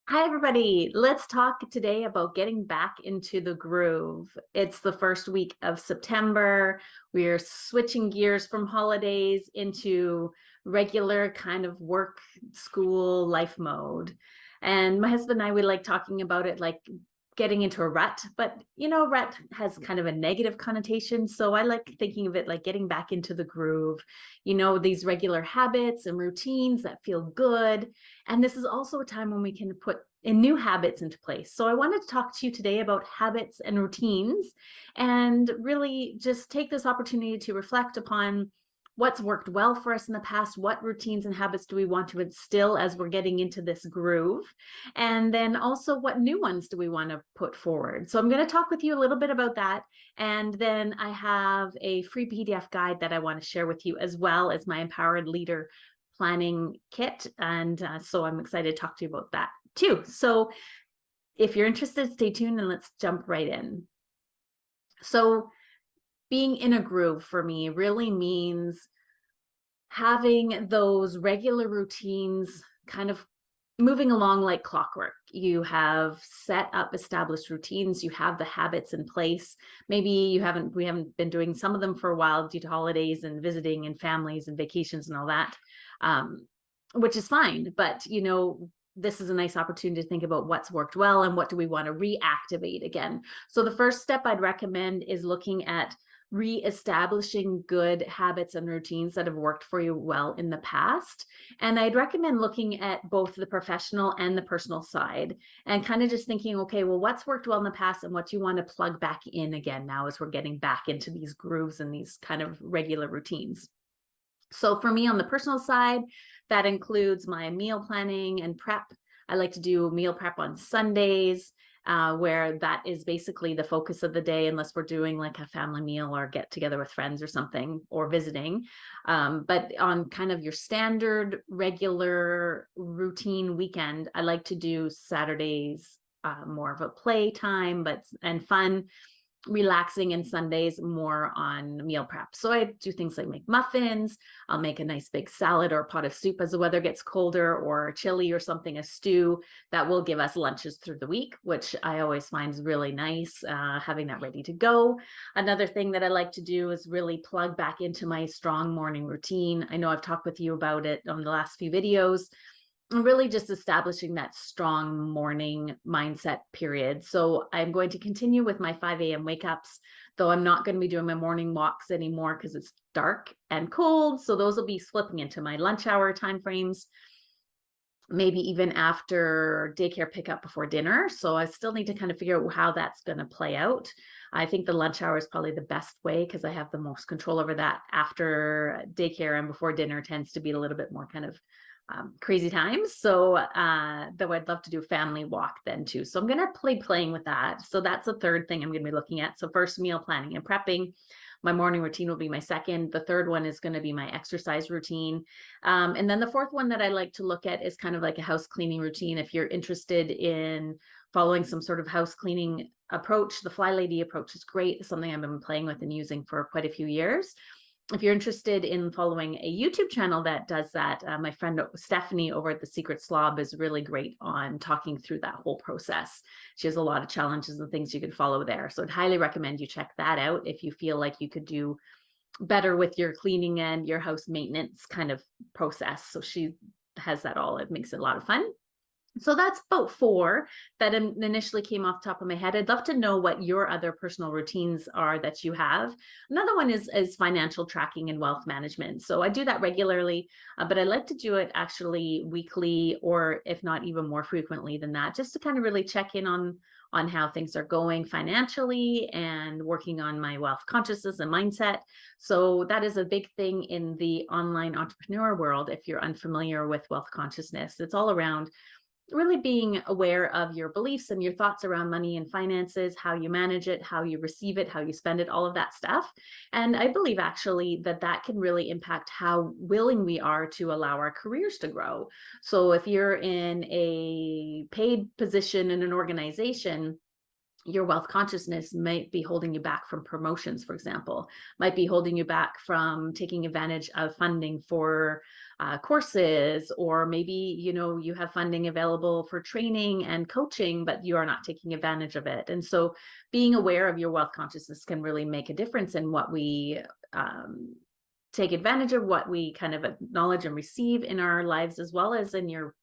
Hi, everybody. Let's talk today about getting back into the groove. It's the first week of September. We're switching gears from holidays into regular kind of work, school, life mode. And my husband and I, we like talking about it like getting into a rut, but rut has kind of a negative connotation. So I like thinking of it like getting back into the groove, these regular habits and routines that feel good. And this is also a time when we can put in new habits into place. So I wanted to talk to you today about habits and routines and really just take this opportunity to reflect upon what's worked well for us in the past, what routines and habits do we want to instill as we're getting into this groove, and then also what new ones do we want to put forward. So I'm going to talk with you a little bit about that, and then I have a free PDF guide that I want to share with you, as well as my Empowered Leader planning kit. And so I'm excited to talk to you about that too. So if you're interested, stay tuned and let's jump right in. So being in a groove for me really means having those regular routines kind of moving along like clockwork. You have set up established routines, you have the habits in place. Maybe we haven't been doing some of them for a while due to holidays and visiting and families and vacations and all that, um, which is fine. But this is a nice opportunity to think about what's worked well and what do we want to reactivate again. So the first step I'd recommend is looking at re-establishing good habits and routines that have worked for you well in the past. And I'd recommend looking at both the professional and the personal side and kind of just thinking, okay, well, what's worked well in the past and what you want to plug back in again now as we're getting back into these grooves and these kind of regular routines. So for me on the personal side, that includes my meal planning and prep. I like to do meal prep on Sundays, where that is basically the focus of the day, unless we're doing like a family meal or get together with friends or something or visiting. But on kind of your standard, regular routine weekend, I like to do Saturdays more of a play time, and fun, relaxing, and Sundays more on meal prep. So I do things like make muffins. I'll make a nice big salad or a pot of soup as the weather gets colder, or chili or something, a stew that will give us lunches through the week, which I always find is really nice, having that ready to go. Another thing that I like to do is really plug back into my strong morning routine. I know I've talked with you about it on the last few videos, really just establishing that strong morning mindset period. So I'm going to continue with my 5 a.m. wake ups, though I'm not going to be doing my morning walks anymore because it's dark and cold. So those will be slipping into my lunch hour timeframes, maybe even after daycare pickup before dinner. So I still need to kind of figure out how that's going to play out. I think the lunch hour is probably the best way because I have the most control over that. After daycare and before dinner tends to be a little bit more kind of crazy times. So though I'd love to do a family walk then too. So I'm going to playing with that. So that's the third thing I'm going to be looking at. So first, meal planning and prepping. My morning routine will be my second. The third one is going to be my exercise routine. And then the fourth one that I like to look at is kind of like a house cleaning routine. If you're interested in following some sort of house cleaning approach, the Fly Lady approach is great. It's something I've been playing with and using for quite a few years. If you're interested in following a YouTube channel that does that, my friend Stephanie over at The Secret Slob is really great on talking through that whole process. She has a lot of challenges and things you can follow there. So I'd highly recommend you check that out if you feel like you could do better with your cleaning and your house maintenance kind of process. So she has that all. It makes it a lot of fun. So that's about four that initially came off the top of my head. I'd love to know what your other personal routines are that you have. Another one is financial tracking and wealth management. So I do that regularly, but I like to do it actually weekly, or if not even more frequently than that, just to kind of really check in on how things are going financially and working on my wealth consciousness and mindset. So that is a big thing in the online entrepreneur world. If you're unfamiliar with wealth consciousness, it's all around really being aware of your beliefs and your thoughts around money and finances, how you manage it, how you receive it, how you spend it, all of that stuff. And I believe actually that that can really impact how willing we are to allow our careers to grow. So if you're in a paid position in an organization, your wealth consciousness might be holding you back from promotions, for example, might be holding you back from taking advantage of funding for courses, or maybe, you have funding available for training and coaching, but you are not taking advantage of it. And so being aware of your wealth consciousness can really make a difference in what we take advantage of, what we kind of acknowledge and receive in our lives, as well as in your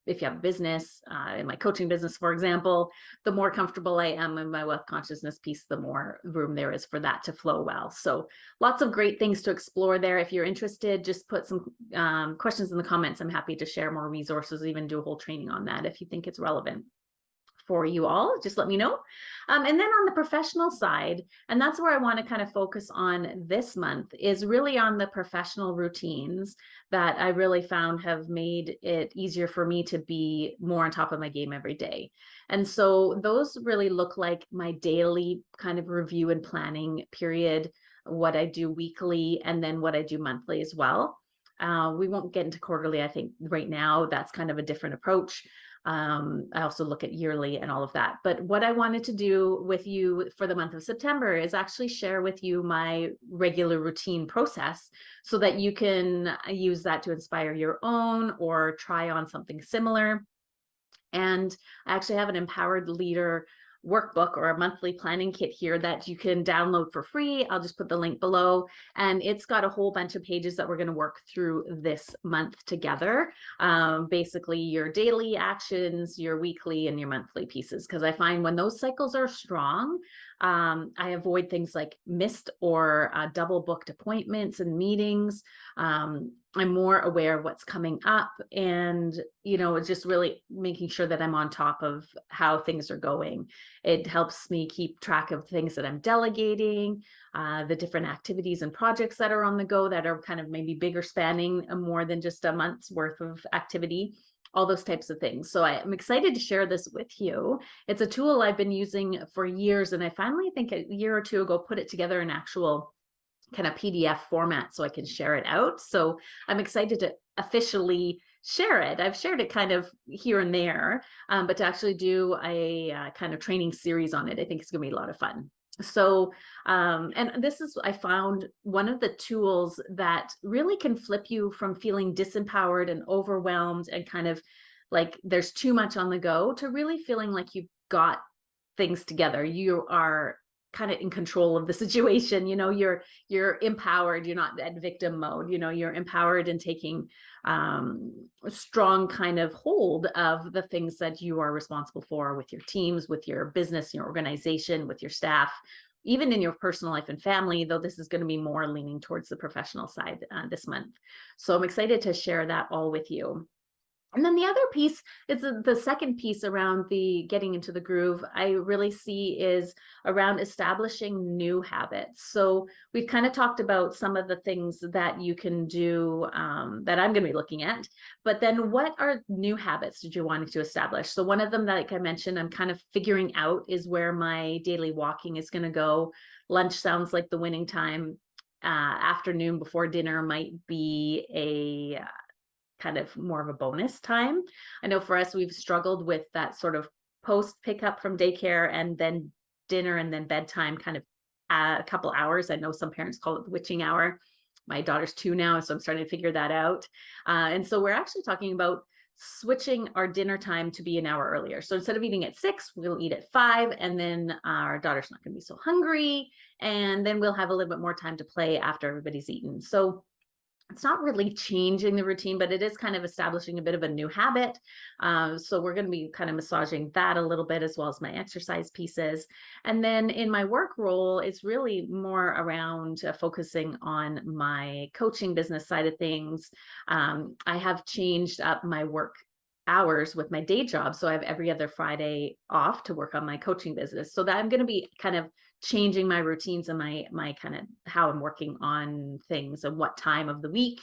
if you have a business, in my coaching business, for example, the more comfortable I am in my wealth consciousness piece, the more room there is for that to flow well. So lots of great things to explore there. If you're interested, just put some questions in the comments. I'm happy to share more resources, even do a whole training on that if you think it's relevant for you all. Just let me know. And then on the professional side, and that's where I want to kind of focus on this month, is really on the professional routines that I really found have made it easier for me to be more on top of my game every day. And so those really look like my daily kind of review and planning period, what I do weekly, and then what I do monthly as well. We won't get into quarterly. I think right now that's kind of a different approach. I also look at yearly and all of that. But what I wanted to do with you for the month of September is actually share with you my regular routine process, so that you can use that to inspire your own or try on something similar. And I actually have an Empowered Leader workbook, or a monthly planning kit here, that you can download for free. I'll just put the link below, and it's got a whole bunch of pages that we're going to work through this month together. Basically your daily actions, your weekly and your monthly pieces, because I find when those cycles are strong, I avoid things like missed or double booked appointments and meetings. I'm more aware of what's coming up, and it's just really making sure that I'm on top of how things are going. It helps me keep track of things that I'm delegating, the different activities and projects that are on the go that are kind of maybe bigger, spanning more than just a month's worth of activity, all those types of things. So I'm excited to share this with you. It's a tool I've been using for years, and I finally, think a year or two ago, put it together in actual kind of PDF format so I can share it out. So I'm excited to officially share it. I've shared it kind of here and there, but to actually do a kind of training series on it, I think it's going to be a lot of fun. So, and this is, I found, one of the tools that really can flip you from feeling disempowered and overwhelmed and kind of like there's too much on the go, to really feeling like you've got things together. You are kind of in control of the situation. You're empowered. You're not at victim mode. You're empowered and taking a strong kind of hold of the things that you are responsible for with your teams, with your business, your organization, with your staff, even in your personal life and family, though this is going to be more leaning towards the professional side this month. So I'm excited to share that all with you. And then the other piece is the second piece around the getting into the groove, I really see, is around establishing new habits. So we've kind of talked about some of the things that you can do that I'm going to be looking at, but then what are new habits that you're wanting to establish? So one of them that, like I mentioned, I'm kind of figuring out is where my daily walking is going to go. Lunch sounds like the winning time. Afternoon before dinner might be a kind of more of a bonus time. I know for us, we've struggled with that sort of post pickup from daycare and then dinner and then bedtime, kind of a couple hours. I know some parents call it the witching hour. My daughter's 2 now, so I'm starting to figure that out. And so we're actually talking about switching our dinner time to be an hour earlier. So instead of eating at 6, we'll eat at 5, and then our daughter's not going to be so hungry. And then we'll have a little bit more time to play after everybody's eaten. So it's not really changing the routine, but it is kind of establishing a bit of a new habit. So we're going to be kind of massaging that a little bit, as well as my exercise pieces. And then in my work role, it's really more around focusing on my coaching business side of things. I have changed up my work hours with my day job. So I have every other Friday off to work on my coaching business. So that I'm going to be kind of changing my routines and my kind of how I'm working on things and what time of the week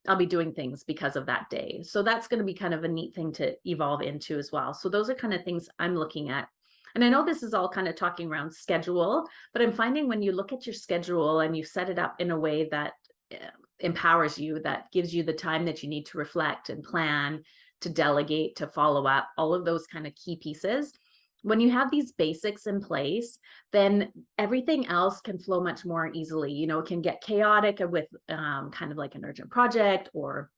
I'll be doing things because of that day. So that's going to be kind of a neat thing to evolve into as well. So those are kind of things I'm looking at. And I know this is all kind of talking around schedule, but I'm finding when you look at your schedule and you set it up in a way that empowers you, that gives you the time that you need to reflect and plan, to delegate, to follow up, all of those kind of key pieces, when you have these basics in place, then everything else can flow much more easily. You know, it can get chaotic with kind of like an urgent project or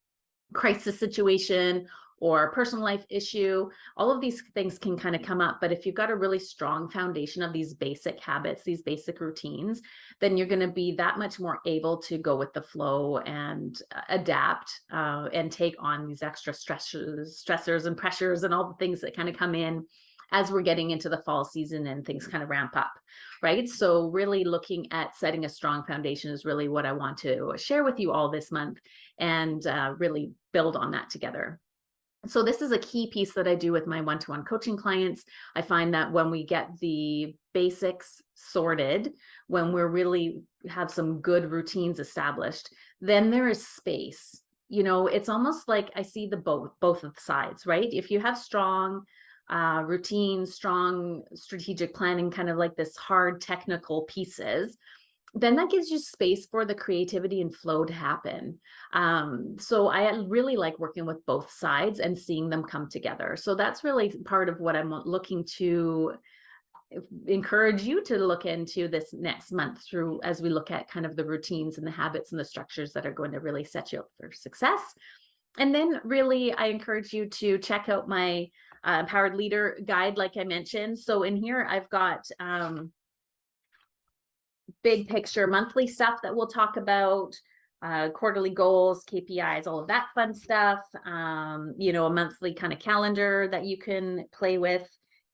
crisis situation or personal life issue. All of these things can kind of come up, but if you've got a really strong foundation of these basic habits, these basic routines, then you're going to be that much more able to go with the flow and adapt and take on these extra stressors and pressures and all the things that kind of come in as we're getting into the fall season and things kind of ramp up, right? So really looking at setting a strong foundation is really what I want to share with you all this month, and really build on that together. So this is a key piece that I do with my one-to-one coaching clients. I find that when we get the basics sorted, when we're really have some good routines established, then there is space. You know, it's almost like I see the both of the sides, right? If you have strong routine, strong strategic planning, kind of like this hard technical pieces, then that gives you space for the creativity and flow to happen. So I really like working with both sides and seeing them come together. So that's really part of what I'm looking to encourage you to look into this next month through, as we look at kind of the routines and the habits and the structures that are going to really set you up for success. And then really, I encourage you to check out my Empowered Leader Guide, like I mentioned. So in here, I've got big picture monthly stuff that we'll talk about, quarterly goals, KPIs, all of that fun stuff. You know, a monthly kind of calendar that you can play with,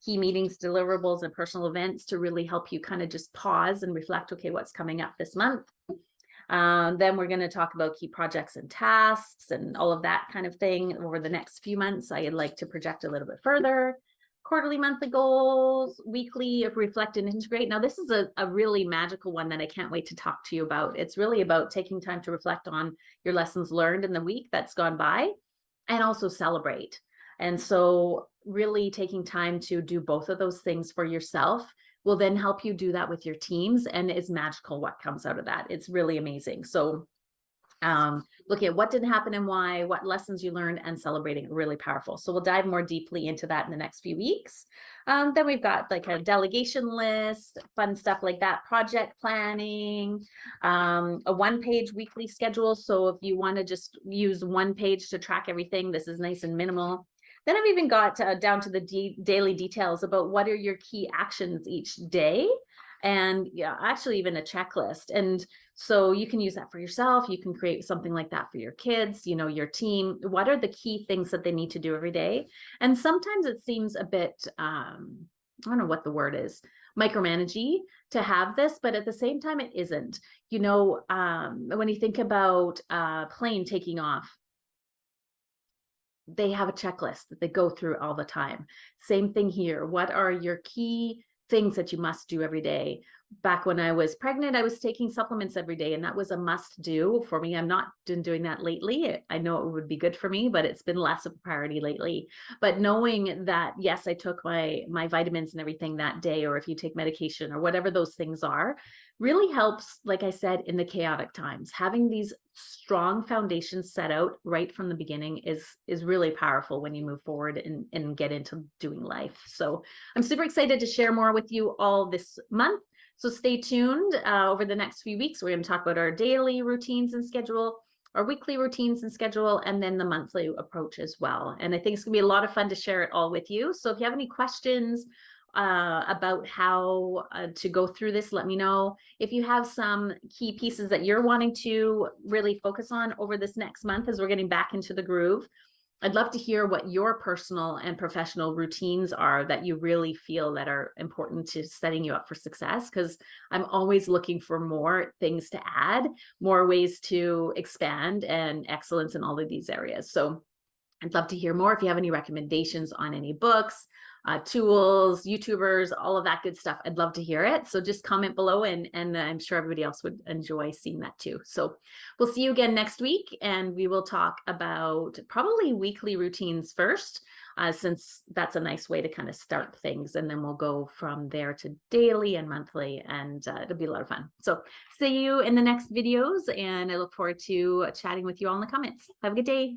key meetings, deliverables, and personal events to really help you kind of just pause and reflect, okay, what's coming up this month? Then we're going to talk about key projects and tasks and all of that kind of thing over the next few months. I'd like to project a little bit further. Quarterly, monthly goals, weekly of reflect and integrate. Now, this is a really magical one that I can't wait to talk to you about. It's really about taking time to reflect on your lessons learned in the week that's gone by and also celebrate. And so really taking time to do both of those things for yourself will then help you do that with your teams, and it's magical what comes out of that. It's really amazing. So looking at what didn't happen and why, what lessons you learned, and celebrating, really powerful. So we'll dive more deeply into that in the next few weeks. Then we've got like a delegation list, fun stuff like that, project planning, a one-page weekly schedule. So if you want to just use one page to track everything, this is nice and minimal. Then I've even got down to the daily details about what are your key actions each day, and yeah, actually even a checklist. And so you can use that for yourself. You can create something like that for your kids, you know, your team. What are the key things that they need to do every day? And sometimes it seems a bit, I don't know what the word is, micromanagey to have this, but at the same time, it isn't. You know, when you think about a plane taking off, they have a checklist that they go through all the time. Same thing here. What are your key things that you must do every day? Back when I was pregnant, I was taking supplements every day, and that was a must do for me. I'm not been doing that lately. I know it would be good for me, but it's been less of a priority lately. But knowing that, yes, I took my vitamins and everything that day, or if you take medication or whatever those things are, really helps, like I said, in the chaotic times. Having these strong foundations set out right from the beginning is really powerful when you move forward and get into doing life. So I'm super excited to share more with you all this month. So stay tuned over the next few weeks. We're going to talk about our daily routines and schedule, our weekly routines and schedule, and then the monthly approach as well. And I think it's going to be a lot of fun to share it all with you. So if you have any questions about how to go through this, let me know. If you have some key pieces that you're wanting to really focus on over this next month as we're getting back into the groove, I'd love to hear what your personal and professional routines are that you really feel that are important to setting you up for success, because I'm always looking for more things to add, more ways to expand and excellence in all of these areas. So I'd love to hear more. If you have any recommendations on any books, tools, YouTubers, all of that good stuff, I'd love to hear it. So just comment below, and I'm sure everybody else would enjoy seeing that too. So we'll see you again next week, and we will talk about probably weekly routines first, since that's a nice way to kind of start things. And then we'll go from there to daily and monthly, and it'll be a lot of fun. So see you in the next videos, and I look forward to chatting with you all in the comments. Have a good day.